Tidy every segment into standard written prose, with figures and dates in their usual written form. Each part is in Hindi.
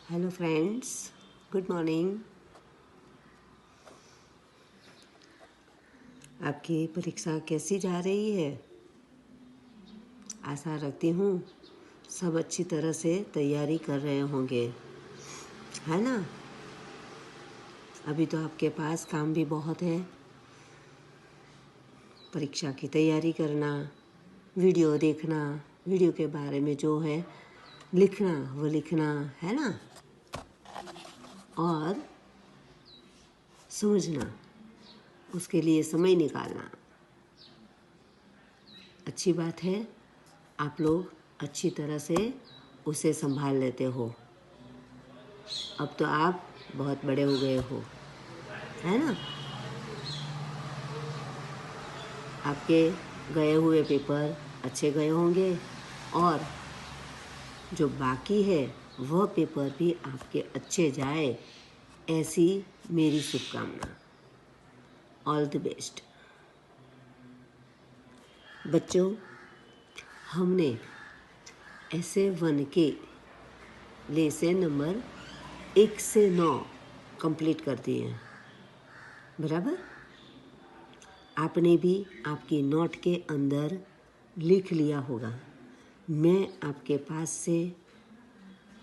Hello friends, good morning. आपकी परीक्षा कैसी जा रही है? आशा रखती हूँ सब अच्छी तरह से तैयारी कर रहे होंगे, है ना। अभी तो आपके पास काम भी बहुत है। परीक्षा की तैयारी करना, वीडियो देखना, वीडियो के बारे में जो है लिखना वो लिखना, है ना, और समझना, उसके लिए समय निकालना। अच्छी बात है, आप लोग अच्छी तरह से उसे संभाल लेते हो। अब तो आप बहुत बड़े हो गए हो, है ना। आपके गए हुए पेपर अच्छे गए होंगे और जो बाकी है वह पेपर भी आपके अच्छे जाए, ऐसी मेरी शुभकामना। All the best. बच्चों, हमने ऐसे 1 के लेसन नंबर 1 से 9 कंप्लीट कर दिए हैं, बराबर। आपने भी आपकी नोट के अंदर लिख लिया होगा। मैं आपके पास से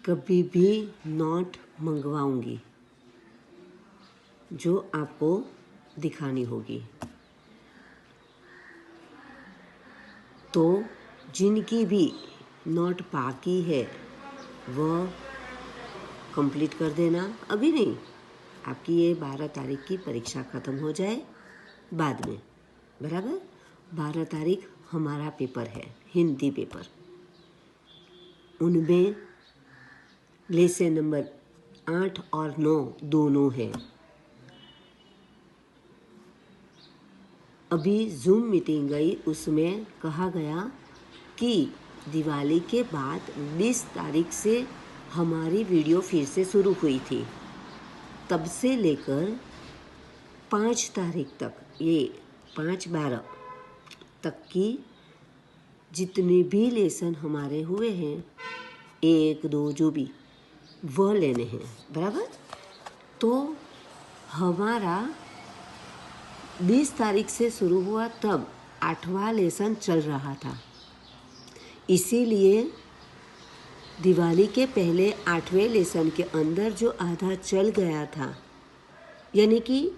कभी भी नोट मंगवाऊंगी जो आपको दिखानी होगी। तो जिनकी भी नोट बाकी है वह कंप्लीट कर देना। अभी नहीं, आपकी ये 12 तारीख की परीक्षा ख़त्म हो जाए बाद में, बराबर। 12 तारीख हमारा पेपर है, हिंदी पेपर। उनमें लेसन नंबर 8 और 9 दोनों हैं। अभी जूम मीटिंग गई, उसमें कहा गया कि दिवाली के बाद 20 तारीख से हमारी वीडियो फिर से शुरू हुई थी। तब से लेकर 5 तारीख तक, ये 5/12 तक की जितने भी लेसन हमारे हुए हैं, 1, 2 जो भी, वह लेने हैं, बराबर। तो हमारा 20 तारीख से शुरू हुआ, तब 8वां लेसन चल रहा था। इसीलिए दिवाली के पहले 8वें लेसन के अंदर जो आधा चल गया था, यानी कि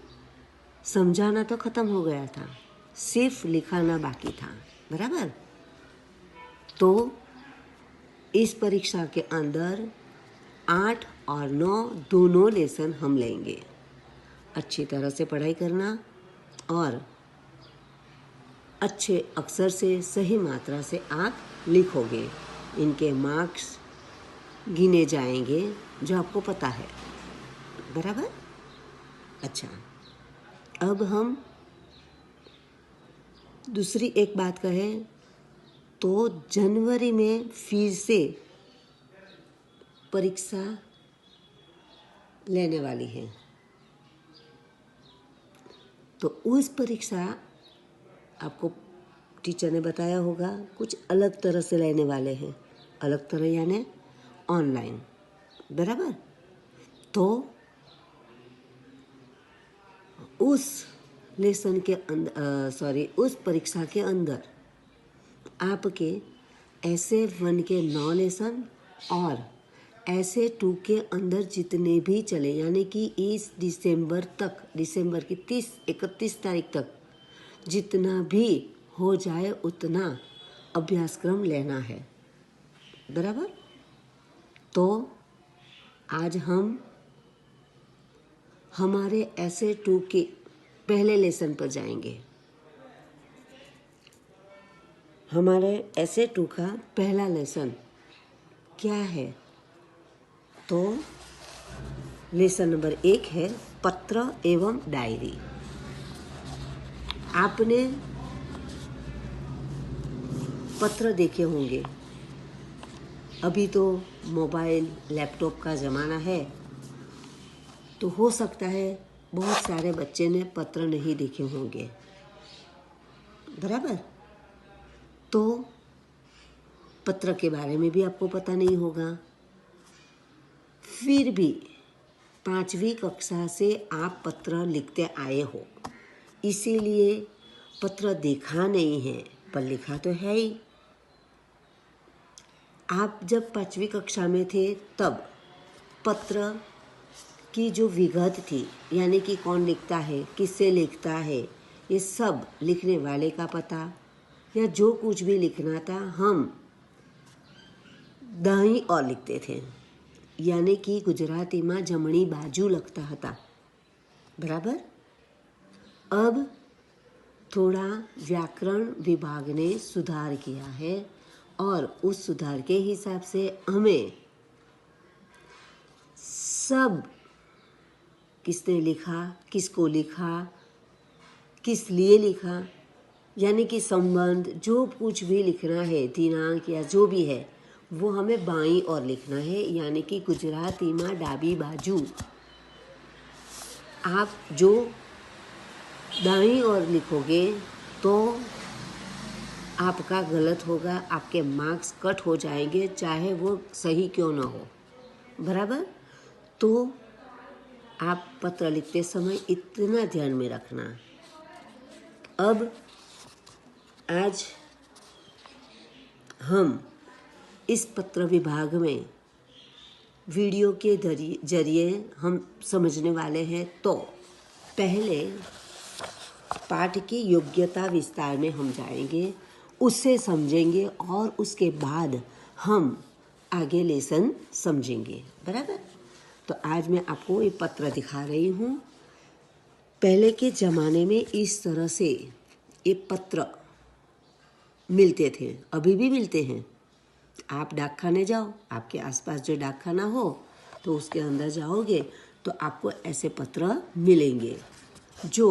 समझाना तो ख़त्म हो गया था, सिर्फ लिखाना बाकी था, बराबर। तो इस परीक्षा के अंदर 8 और 9 दोनों लेसन हम लेंगे। अच्छी तरह से पढ़ाई करना और अच्छे अक्षर से, सही मात्रा से आप लिखोगे। इनके मार्क्स गिने जाएंगे जो आपको पता है, बराबर। अच्छा, अब हम दूसरी एक बात कहें तो जनवरी में फिर से परीक्षा लेने वाली है। तो उस परीक्षा आपको टीचर ने बताया होगा कुछ अलग तरह से लेने वाले हैं। अलग तरह यानी ऑनलाइन, बराबर। तो उस लेसन के अंदर उस परीक्षा के अंदर आपके ऐसे 1 के 9 लेसन और ऐसे 2 के अंदर जितने भी चले, यानी कि इस दिसंबर तक, दिसंबर की 31 तारीख तक जितना भी हो जाए उतना अभ्यासक्रम लेना है, बराबर। तो आज हम हमारे ऐसे 2 के पहले लेसन पर जाएंगे। हमारे ऐसे 2 का पहला लेसन क्या है? तो लेसन नंबर 1 है पत्र एवं डायरी। आपने पत्र देखे होंगे। अभी तो मोबाइल, लैपटॉप का ज़माना है, तो हो सकता है बहुत सारे बच्चे ने पत्र नहीं देखे होंगे, बराबर। तो पत्र के बारे में भी आपको पता नहीं होगा। फिर भी 5वीं कक्षा से आप पत्र लिखते आए हो, इसीलिए पत्र देखा नहीं है पर लिखा तो है ही। आप जब 5वीं कक्षा में थे तब पत्र की जो विगत थी, यानी कि कौन लिखता है, किससे लिखता है, ये सब लिखने वाले का पता या जो कुछ भी लिखना था हम दाईं ओर लिखते थे, यानी कि गुजराती में जमणी बाजू लगता था, बराबर। अब थोड़ा व्याकरण विभाग ने सुधार किया है और उस सुधार के हिसाब से हमें सब किसने लिखा, किसको लिखा, किस लिए लिखा, यानी कि संबंध जो कुछ भी लिखना है, दिनांक या जो भी है, वो हमें बाईं ओर लिखना है, यानी कि गुजराती में डाबी बाजू। आप जो दाईं ओर लिखोगे तो आपका गलत होगा, आपके मार्क्स कट हो जाएंगे, चाहे वो सही क्यों ना हो, बराबर। तो आप पत्र लिखते समय इतना ध्यान में रखना। अब आज हम इस पत्र विभाग में वीडियो के जरिए हम समझने वाले हैं। तो पहले पाठ की योग्यता विस्तार में हम जाएंगे, उससे समझेंगे और उसके बाद हम आगे लेसन समझेंगे, बराबर। तो आज मैं आपको ये पत्र दिखा रही हूँ। पहले के ज़माने में इस तरह से ये पत्र मिलते थे, अभी भी मिलते हैं। आप डाकखाने जाओ, आपके आसपास जो डाकखाना हो तो उसके अंदर जाओगे तो आपको ऐसे पत्र मिलेंगे जो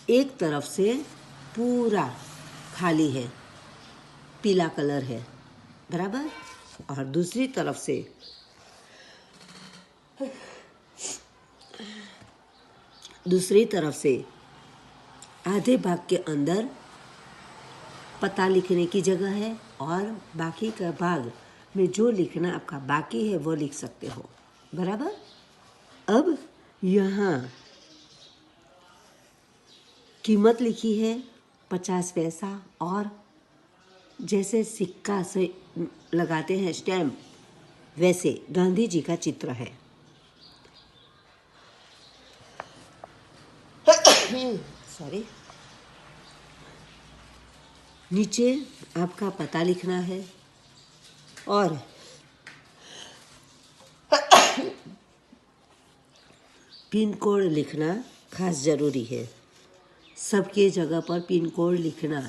एक तरफ से पूरा खाली है, पीला कलर है, बराबर, और दूसरी तरफ से आधे भाग के अंदर पता लिखने की जगह है और बाकी का भाग में जो लिखना आपका बाकी है वो लिख सकते हो, बराबर। अब यहाँ कीमत लिखी है 50 पैसा, और जैसे सिक्का से लगाते हैं स्टैम्प, वैसे गांधी जी का चित्र है। सॉरी। नीचे आपका पता लिखना है और पिन कोड लिखना खास ज़रूरी है। सबके जगह पर पिन कोड लिखना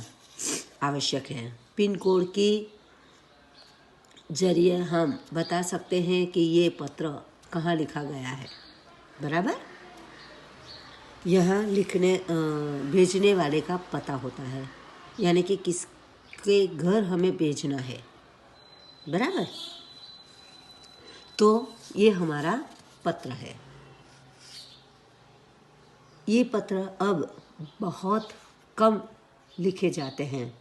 आवश्यक है। पिन कोड के जरिए हम बता सकते हैं कि ये पत्र कहाँ लिखा गया है, बराबर। यहाँ भेजने वाले का पता होता है, यानी कि किसके घर हमें भेजना है, बराबर। तो ये हमारा पत्र है। ये पत्र अब बहुत कम लिखे जाते हैं।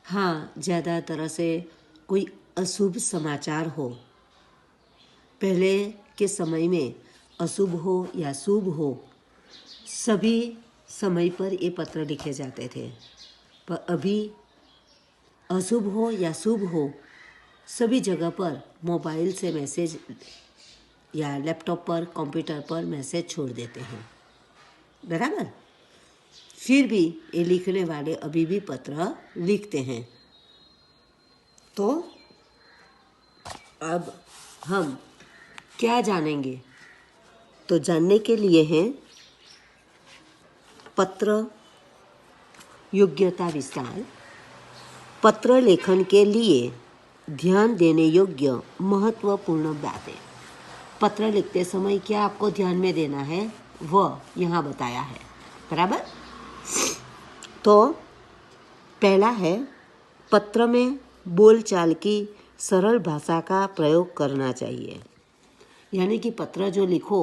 हाँ, ज़्यादातर से कोई अशुभ समाचार हो, पहले के समय में अशुभ हो या शुभ हो, सभी समय पर ये पत्र लिखे जाते थे। पर अभी अशुभ हो या शुभ हो, सभी जगह पर मोबाइल से मैसेज या लैपटॉप पर, कंप्यूटर पर मैसेज छोड़ देते हैं, बराबर। फिर भी ये लिखने वाले अभी भी पत्र लिखते हैं। तो अब हम क्या जानेंगे? तो जानने के लिए हैं पत्र योग्यता विस्तार। पत्र लेखन के लिए ध्यान देने योग्य महत्वपूर्ण बातें। पत्र लिखते समय क्या आपको ध्यान में देना है वह यहाँ बताया है, बराबर। तो पहला है, पत्र में बोलचाल की सरल भाषा का प्रयोग करना चाहिए। यानी कि पत्र जो लिखो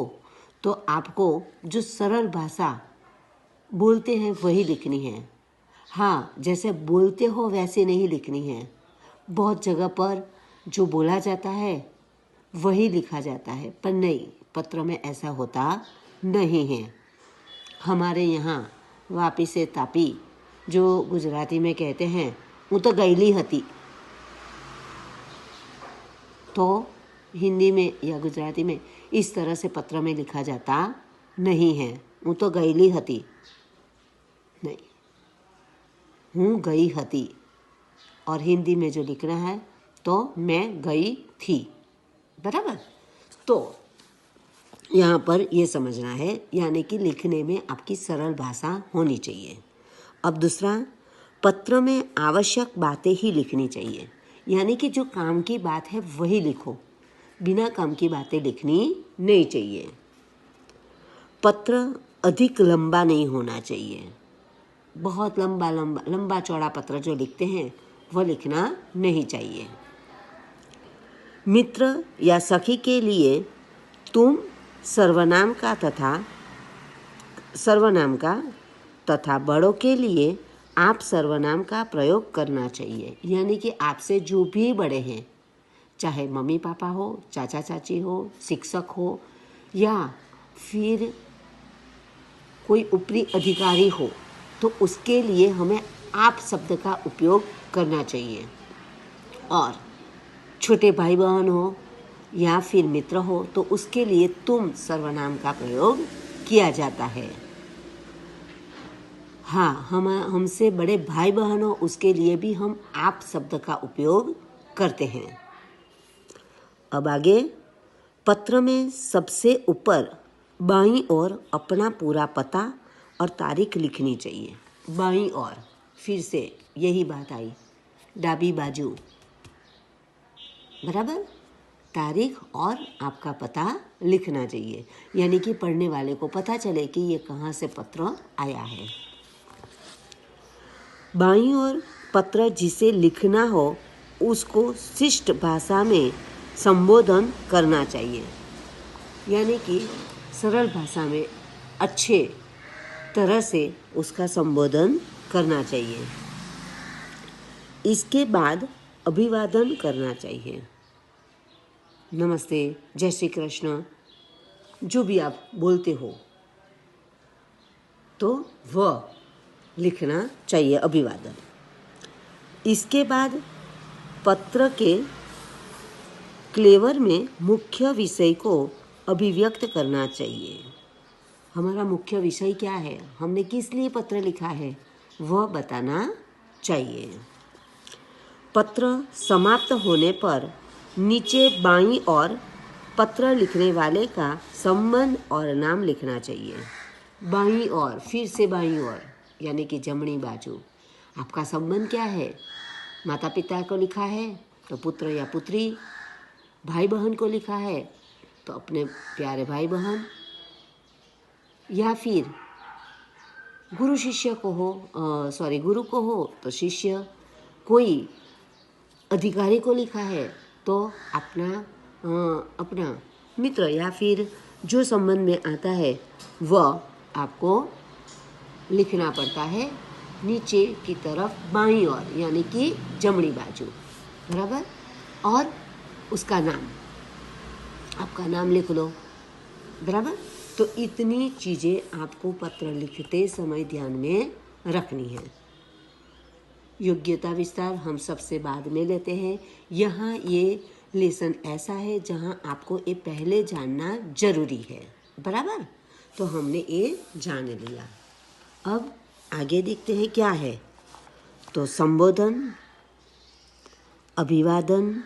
तो आपको जो सरल भाषा बोलते हैं वही लिखनी है। हाँ, जैसे बोलते हो वैसे नहीं लिखनी है। बहुत जगह पर जो बोला जाता है वही लिखा जाता है, पर नहीं, पत्र में ऐसा होता नहीं है। हमारे यहाँ वापी से तापी जो गुजराती में कहते हैं, वो तो गईली हती, तो हिंदी में या गुजराती में इस तरह से पत्र में लिखा जाता नहीं है। वो तो गईली हती, नहीं, हूँ गई हती। और हिंदी में जो लिखना है तो मैं गई थी, बराबर। तो यहाँ पर ये समझना है, यानी कि लिखने में आपकी सरल भाषा होनी चाहिए। अब दूसरा, पत्र में आवश्यक बातें ही लिखनी चाहिए, यानी कि जो काम की बात है वही लिखो, बिना काम की बातें लिखनी नहीं चाहिए। पत्र अधिक लंबा नहीं होना चाहिए, बहुत लंबा चौड़ा पत्र जो लिखते हैं वह लिखना नहीं चाहिए। मित्र या सखी के लिए तुम सर्वनाम का तथा बड़ों के लिए आप सर्वनाम का प्रयोग करना चाहिए, यानी कि आपसे जो भी बड़े हैं, चाहे मम्मी पापा हो, चाचा चाची हो, शिक्षक हो, या फिर कोई ऊपरी अधिकारी हो, तो उसके लिए हमें आप शब्द का उपयोग करना चाहिए। और छोटे भाई बहन हो या फिर मित्र हो तो उसके लिए तुम सर्वनाम का प्रयोग किया जाता है। हाँ, हमसे बड़े भाई बहन हो उसके लिए भी हम आप शब्द का उपयोग करते हैं। अब आगे, पत्र में सबसे ऊपर बाईं ओर अपना पूरा पता और तारीख लिखनी चाहिए। बाईं ओर, फिर से यही बात आई, डाबी बाजू, बराबर, तारीख और आपका पता लिखना चाहिए, यानी कि पढ़ने वाले को पता चले कि ये कहाँ से पत्र आया है। बाईं ओर पत्र जिसे लिखना हो उसको शिष्ट भाषा में संबोधन करना चाहिए, यानी कि सरल भाषा में अच्छे तरह से उसका संबोधन करना चाहिए। इसके बाद अभिवादन करना चाहिए, नमस्ते, जय श्री कृष्ण, जो भी आप बोलते हो तो वह लिखना चाहिए, अभिवादन। इसके बाद पत्र के क्लेवर में मुख्य विषय को अभिव्यक्त करना चाहिए। हमारा मुख्य विषय क्या है, हमने किस लिए पत्र लिखा है, वह बताना चाहिए। पत्र समाप्त होने पर नीचे बाईं ओर पत्र लिखने वाले का संबंध और नाम लिखना चाहिए। बाईं ओर, फिर से बाईं ओर, यानी कि जमनी बाजू। आपका संबंध क्या है, माता पिता को लिखा है तो पुत्र या पुत्री, भाई बहन को लिखा है तो अपने प्यारे भाई बहन, या फिर गुरु शिष्य को हो, गुरु को हो तो शिष्य, कोई अधिकारी को लिखा है तो अपना मित्र, या फिर जो संबंध में आता है वह आपको लिखना पड़ता है नीचे की तरफ बाईं ओर, यानी कि जमनी बाजू, बराबर। और उसका नाम, आपका नाम लिख लो, बराबर। तो इतनी चीज़ें आपको पत्र लिखते समय ध्यान में रखनी है। योग्यता विस्तार हम सबसे बाद में लेते हैं। यहाँ ये लेसन ऐसा है जहाँ आपको ये पहले जानना जरूरी है, बराबर। तो हमने ये जान लिया। अब आगे देखते हैं क्या है। तो संबोधन, अभिवादन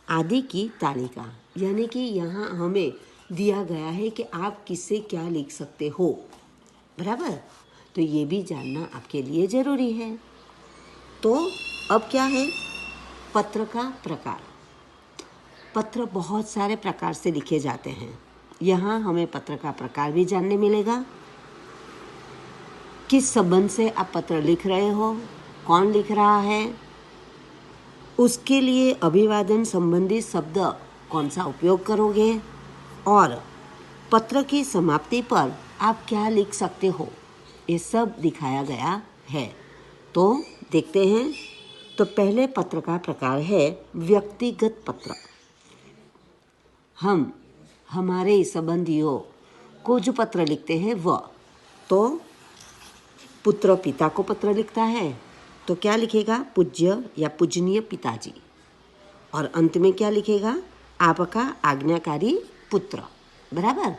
आदि की तालिका, यानी कि यहाँ हमें दिया गया है कि आप किससे क्या लिख सकते हो, बराबर। तो ये भी जानना आपके लिए ज़रूरी है। तो अब क्या है, पत्र का प्रकार। पत्र बहुत सारे प्रकार से लिखे जाते हैं। यहाँ हमें पत्र का प्रकार भी जानने मिलेगा। किस संबंध से आप पत्र लिख रहे हो, कौन लिख रहा है, उसके लिए अभिवादन संबंधी शब्द कौन सा उपयोग करोगे, और पत्र की समाप्ति पर आप क्या लिख सकते हो, ये सब दिखाया गया है। तो देखते हैं। तो पहले पत्र का प्रकार है व्यक्तिगत पत्र। हम हमारे संबंधियों को जो पत्र लिखते हैं वह, तो पुत्र पिता को पत्र लिखता है तो क्या लिखेगा? पूज्य या पूजनीय पिताजी। और अंत में क्या लिखेगा? आपका आज्ञाकारी पुत्र, बराबर,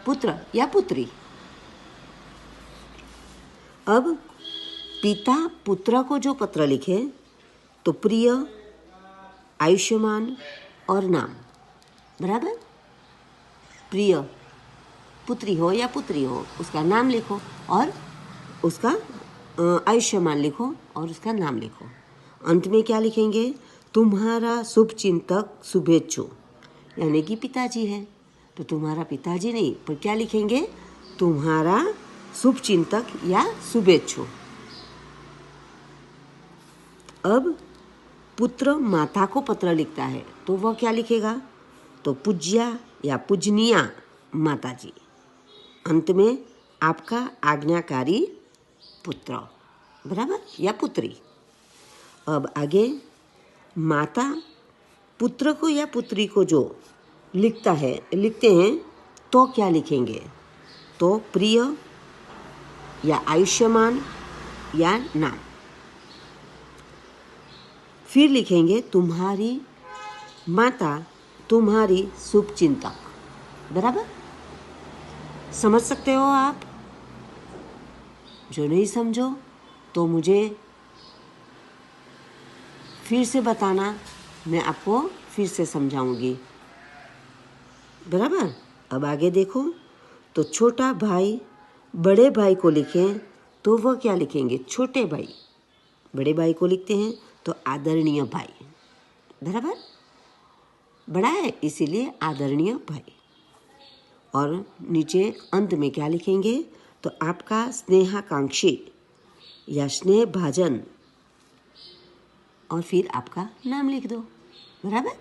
पुत्र या पुत्री। अब पिता पुत्र को जो पत्र लिखे तो प्रिय, आयुष्मान और नाम, बराबर। प्रिय पुत्री हो या पुत्री हो उसका नाम लिखो और उसका आयुष्मान लिखो और उसका नाम लिखो। अंत में क्या लिखेंगे? तुम्हारा शुभ चिंतक शुभेच्छु, यानी कि पिताजी है तो तुम्हारा पिताजी नहीं पर क्या लिखेंगे? तुम्हारा शुभ चिंतक या शुभेच्छु। अब पुत्र माता को पत्र लिखता है तो वह क्या लिखेगा? तो पूज्या या पूजनीया माताजी। अंत में आपका आज्ञाकारी पुत्र, बराबर, या पुत्री। अब आगे माता पुत्र को या पुत्री को जो लिखते हैं तो क्या लिखेंगे? तो प्रिय या आयुष्मान या नाम। फिर लिखेंगे तुम्हारी माता तुम्हारी शुभ चिंतक, बराबर। समझ सकते हो आप? जो नहीं समझो तो मुझे फिर से बताना, मैं आपको फिर से समझाऊंगी, बराबर। अब आगे देखो, तो छोटा भाई बड़े भाई को लिखें तो वह क्या लिखेंगे? छोटे भाई। बड़े भाई को लिखते हैं तो आदरणीय भाई, बराबर, बड़ा है इसीलिए आदरणीय भाई। और नीचे अंत में क्या लिखेंगे? तो आपका स्नेहाकांक्षी या स्नेह भाजन और फिर आपका नाम लिख दो, बराबर।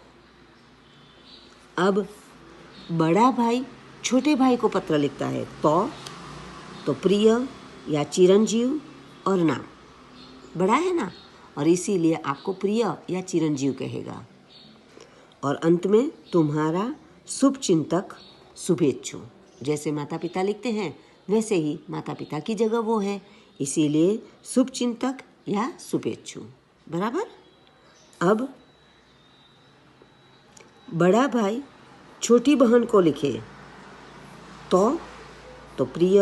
अब बड़ा भाई छोटे भाई को पत्र लिखता है तो प्रिय या चिरंजीव और नाम, बड़ा है ना, और इसीलिए आपको प्रिय या चिरंजीव कहेगा। और अंत में तुम्हारा शुभ चिंतक शुभेच्छु। जैसे माता पिता लिखते हैं वैसे ही माता पिता की जगह वो है, इसीलिए शुभ चिंतक या शुभेच्छु, बराबर। अब बड़ा भाई छोटी बहन को लिखे तो प्रिय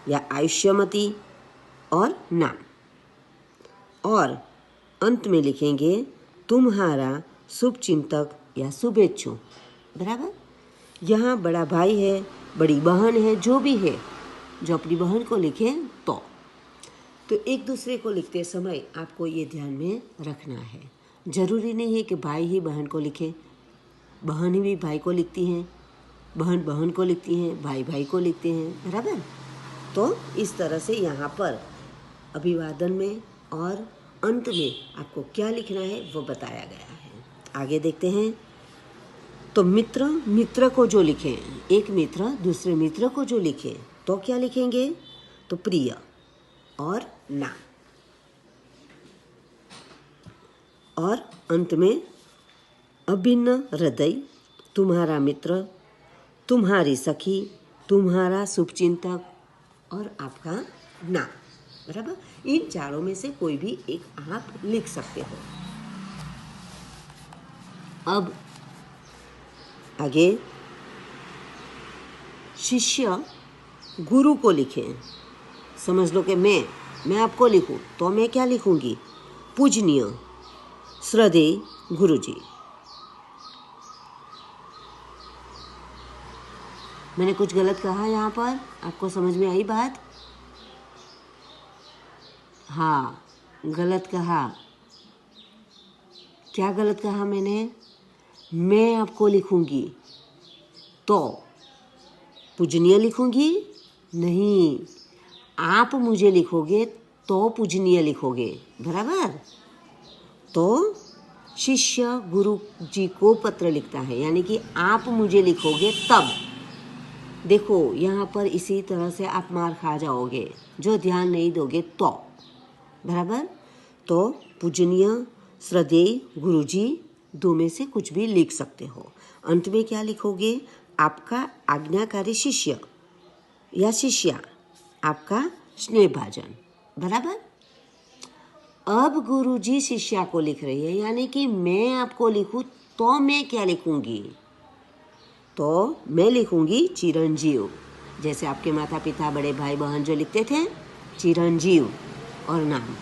या आयुष्यमती और नाम। और अंत में लिखेंगे तुम्हारा शुभ चिंतक या शुभेच्छु, बराबर। यहाँ बड़ा भाई है, बड़ी बहन है, जो भी है जो अपनी बहन को लिखे तो एक दूसरे को लिखते समय आपको ये ध्यान में रखना है। जरूरी नहीं है कि भाई ही बहन को लिखे, बहन ही भी भाई को लिखती हैं, बहन बहन को लिखती हैं, भाई भाई को लिखते हैं, बराबर। तो इस तरह से यहाँ पर अभिवादन में और अंत में आपको क्या लिखना है वो बताया गया है। आगे देखते हैं। तो मित्र को जो लिखें, एक मित्र दूसरे मित्र को जो लिखे तो क्या लिखेंगे? तो प्रिय और नाम। और अंत में अभिन्न हृदय, तुम्हारा मित्र, तुम्हारी सखी, तुम्हारा शुभचिंतक और आपका नाम, बराबर। इन चारों में से कोई भी एक आप लिख सकते हो। अब आगे शिष्य गुरु को लिखें। समझ लो कि मैं आपको लिखूं तो मैं क्या लिखूंगी? पूजनीय श्रद्धेय गुरुजी। मैंने कुछ गलत कहा यहाँ पर? आपको समझ में आई बात? हाँ, गलत कहा। क्या गलत कहा मैंने? मैं आपको लिखूंगी तो पूजनीय लिखूंगी? नहीं, आप मुझे लिखोगे तो पूजनीय लिखोगे, बराबर। तो शिष्य गुरु जी को पत्र लिखता है, यानी कि आप मुझे लिखोगे तब। देखो यहाँ पर इसी तरह से आप मार खा जाओगे जो ध्यान नहीं दोगे तो, बराबर। तो पूजनीय श्रद्धेय गुरुजी, दो में से कुछ भी लिख सकते हो। अंत में क्या लिखोगे? आपका आज्ञाकारी शिष्य या शिष्या, आपका स्नेहभाजन। बराबर। अब गुरुजी शिष्या को लिख रही है, यानी कि मैं आपको लिखूं तो मैं क्या लिखूंगी? तो मैं लिखूंगी चिरंजीव। जैसे आपके माता पिता, बड़े भाई बहन जो लिखते थे चिरंजीव और नाम,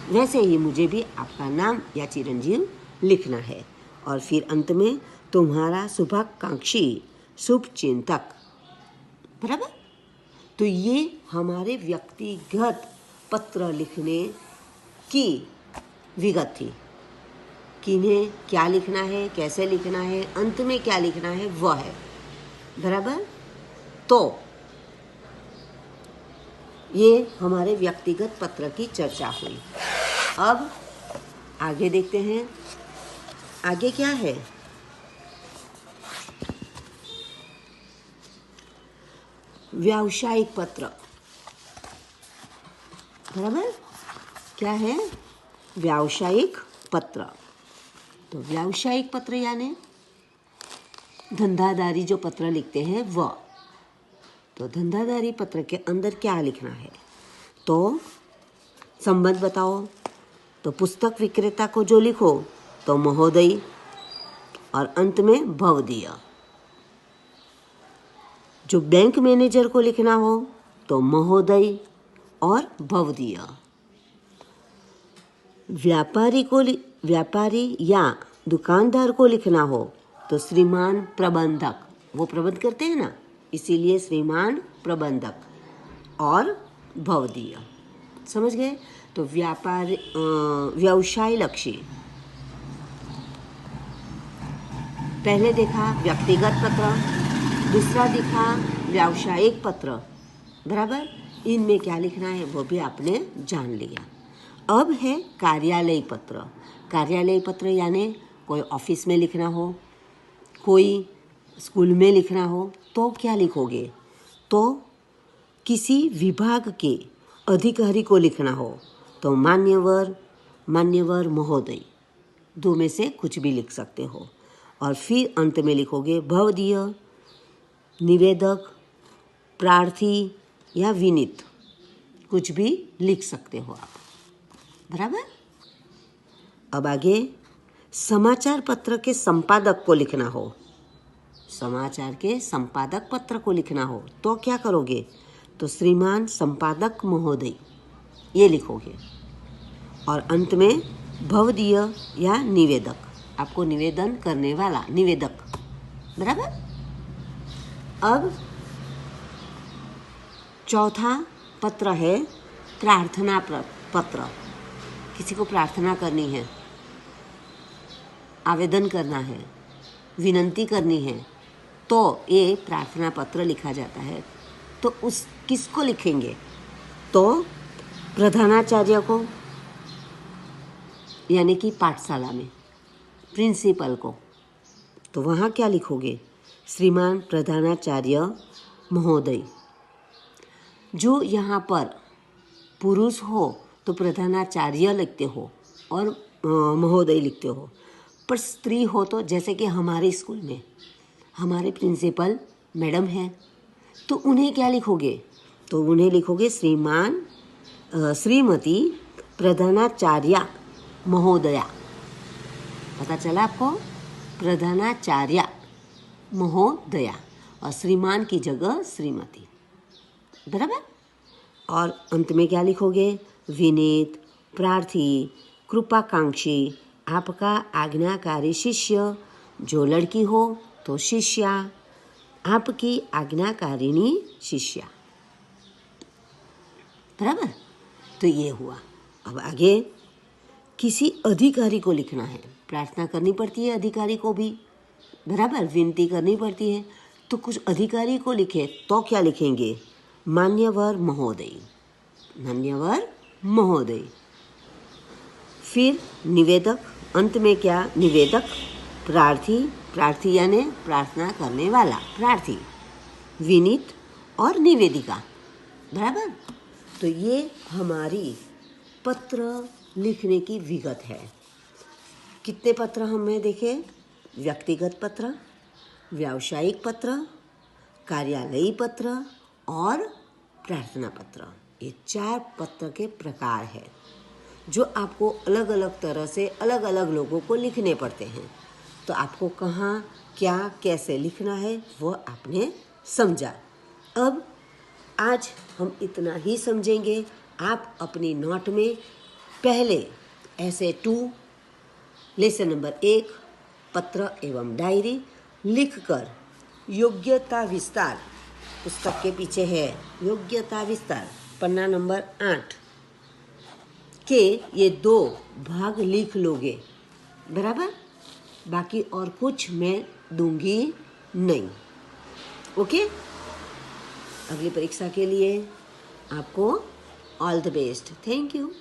वैसे ही मुझे भी आपका नाम या चिरंजीव लिखना है। और फिर अंत में तुम्हारा शुभाकांक्षी, शुभ चिंतक। बराबर। तो ये हमारे व्यक्तिगत पत्र लिखने की विगत थी। किन्हें क्या लिखना है, कैसे लिखना है, अंत में क्या लिखना है, वह है। बराबर। तो ये हमारे व्यक्तिगत पत्र की चर्चा हुई। अब आगे देखते हैं, आगे क्या है? व्यावसायिक पत्र। बराबर। क्या है? व्यावसायिक पत्र। तो व्यावसायिक पत्र यानी धंधादारी जो पत्र लिखते हैं वह। तो धंधादारी पत्र के अंदर क्या लिखना है? तो संबंध बताओ। तो पुस्तक विक्रेता को जो लिखो तो महोदय, और अंत में भवदीय। जो बैंक मैनेजर को लिखना हो तो महोदय और भवदीय। व्यापारी या दुकानदार को लिखना हो तो श्रीमान प्रबंधक, वो प्रबंध करते हैं ना, इसीलिए श्रीमान प्रबंधक और भवदीय। समझ गए? तो व्यवसाय लक्षी पहले देखा व्यक्तिगत पत्र, दूसरा दिखा व्यावसायिक पत्र। बराबर। इनमें क्या लिखना है वो भी आपने जान लिया। अब है कार्यालय पत्र। कार्यालय पत्र यानी कोई ऑफिस में लिखना हो, कोई स्कूल में लिखना हो तो क्या लिखोगे? तो किसी विभाग के अधिकारी को लिखना हो तो मान्यवर, मान्यवर महोदय, दो में से कुछ भी लिख सकते हो। और फिर अंत में लिखोगे भवदीय, निवेदक, प्रार्थी या विनीत, कुछ भी लिख सकते हो आप। बराबर। अब आगे समाचार पत्र के संपादक को लिखना हो, समाचार के संपादक पत्र को लिखना हो तो क्या करोगे? तो श्रीमान संपादक महोदय, ये लिखोगे। और अंत में भवदीय या निवेदक, आपको निवेदन करने वाला, निवेदक। बराबर। अब चौथा पत्र है प्रार्थना पत्र। किसी को प्रार्थना करनी है, आवेदन करना है, विनंती करनी है तो ये प्रार्थना पत्र लिखा जाता है। तो उस किसको लिखेंगे? तो प्रधानाचार्य को, यानी कि पाठशाला में प्रिंसिपल को। तो वहाँ क्या लिखोगे? श्रीमान प्रधानाचार्य महोदय। जो यहाँ पर पुरुष हो तो प्रधानाचार्य लिखते हो और महोदय लिखते हो, पर स्त्री हो तो जैसे कि हमारे स्कूल में हमारे प्रिंसिपल मैडम हैं तो उन्हें क्या लिखोगे? तो उन्हें लिखोगे श्रीमान श्रीमती प्रधानाचार्या महोदया। पता चला आपको? प्रधानाचार्या महोदया, और श्रीमान की जगह श्रीमती। बराबर। और अंत में क्या लिखोगे? विनीत, प्रार्थी, कृपाकांक्षी, आपका आज्ञाकारी शिष्य, जो लड़की हो तो शिष्या, आपकी आज्ञाकारिणी शिष्या। बराबर। तो ये हुआ। अब आगे किसी अधिकारी को लिखना है, प्रार्थना करनी पड़ती है अधिकारी को भी। बराबर। विनती करनी पड़ती है तो कुछ अधिकारी को लिखे तो क्या लिखेंगे? मान्यवर महोदय, मान्यवर महोदय। फिर निवेदक, अंत में क्या? निवेदक, प्रार्थी, प्रार्थी यानी प्रार्थना करने वाला, प्रार्थी, विनीत और निवेदिका। बराबर। तो ये हमारी पत्र लिखने की विगत है। कितने पत्र हमने देखे? व्यक्तिगत पत्र, व्यावसायिक पत्र, कार्यालयी पत्र और प्रार्थना पत्र। ये 4 पत्र के प्रकार हैं जो आपको अलग अलग तरह से अलग अलग लोगों को लिखने पड़ते हैं। तो आपको कहाँ क्या कैसे लिखना है वो आपने समझा। अब आज हम इतना ही समझेंगे। आप अपनी नोट में पहले ऐसे 2 लेसन नंबर 1 पत्र एवं डायरी लिखकर योग्यता विस्तार, पुस्तक के पीछे है योग्यता विस्तार, पन्ना नंबर 8 के ये 2 भाग लिख लोगे, बराबर। बाकी और कुछ मैं दूंगी नहीं। ओके, अगली परीक्षा के लिए आपको all the best. Thank you.